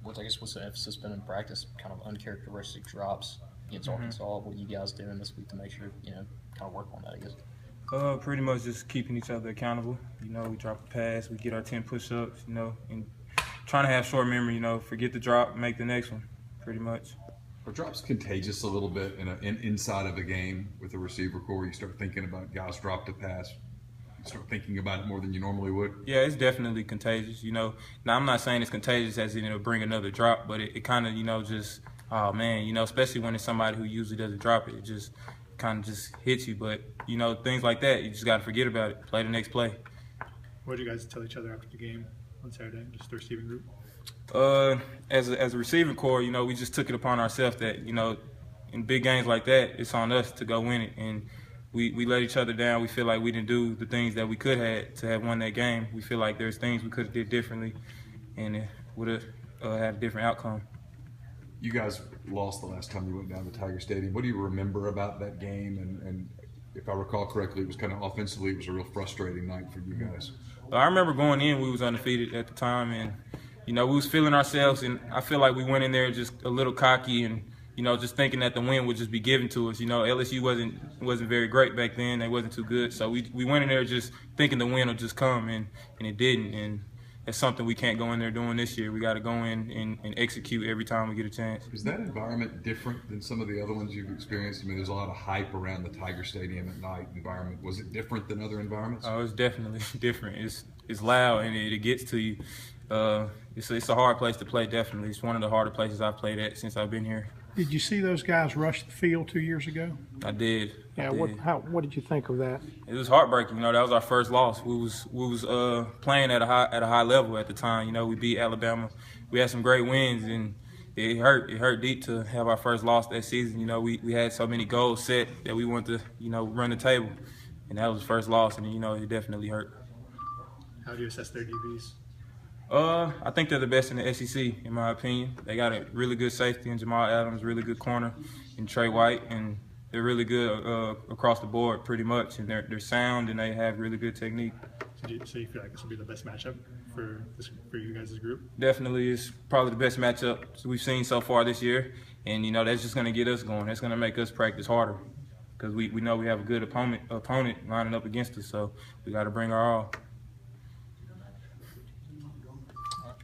what's the emphasis been in practice? Kind of uncharacteristic drops against Arkansas. What are you guys doing this week to make sure kind of work on that? I guess. Pretty much just keeping each other accountable. We drop a pass, we get our 10 push-ups, and trying to have short memory. Forget the drop, make the next one, pretty much. Are drops contagious a little bit inside of a game with a receiver core? You start thinking about guys dropped a pass, you start thinking about it more than you normally would? Yeah, it's definitely contagious. Now I'm not saying it's contagious as in it'll bring another drop, but it kind of, just, oh man, especially when it's somebody who usually doesn't drop it, it just kind of just hits you. But, things like that, you just got to forget about it, play the next play. What did you guys tell each other after the game on Saturday, just the receiving group? As a receiving core, we just took it upon ourselves that, in big games like that, it's on us to go win it. And we let each other down. We feel like we didn't do the things that we could have to have won that game. We feel like there's things we could have did differently, and it would have had a different outcome. You guys lost the last time you went down to Tiger Stadium. What do you remember about that game? And if I recall correctly, it was kind of offensively, it was a real frustrating night for you guys. I remember going in, we was undefeated at the time, and we was feeling ourselves, and I feel like we went in there just a little cocky and just thinking that the win would just be given to us. LSU wasn't very great back then; they wasn't too good, so we went in there just thinking the win would just come, and it didn't. And that's something we can't go in there doing this year. We got to go in and execute every time we get a chance. Is that environment different than some of the other ones you've experienced? I mean, there's a lot of hype around the Tiger Stadium at night environment. Was it different than other environments? Oh, it's definitely different. It's loud and it gets to you. It's a hard place to play, definitely. It's one of the harder places I've played at since I've been here. Did you see those guys rush the field 2 years ago? I did. Yeah. What did you think of that? It was heartbreaking. That was our first loss. We was playing at a high level at the time. We beat Alabama. We had some great wins, and it hurt. It hurt deep to have our first loss that season. We had so many goals set that we wanted to run the table, and that was the first loss, and it definitely hurt. How do you assess their DBs? I think they're the best in the SEC, in my opinion. They got a really good safety in Jamal Adams, really good corner in Trey White, and they're really good across the board pretty much. And they're sound, and they have really good technique. So you feel like this will be the best matchup for you guys as a group? Definitely, it's probably the best matchup we've seen so far this year. And, that's just going to get us going. That's going to make us practice harder because we know we have a good opponent lining up against us, so we got to bring our all.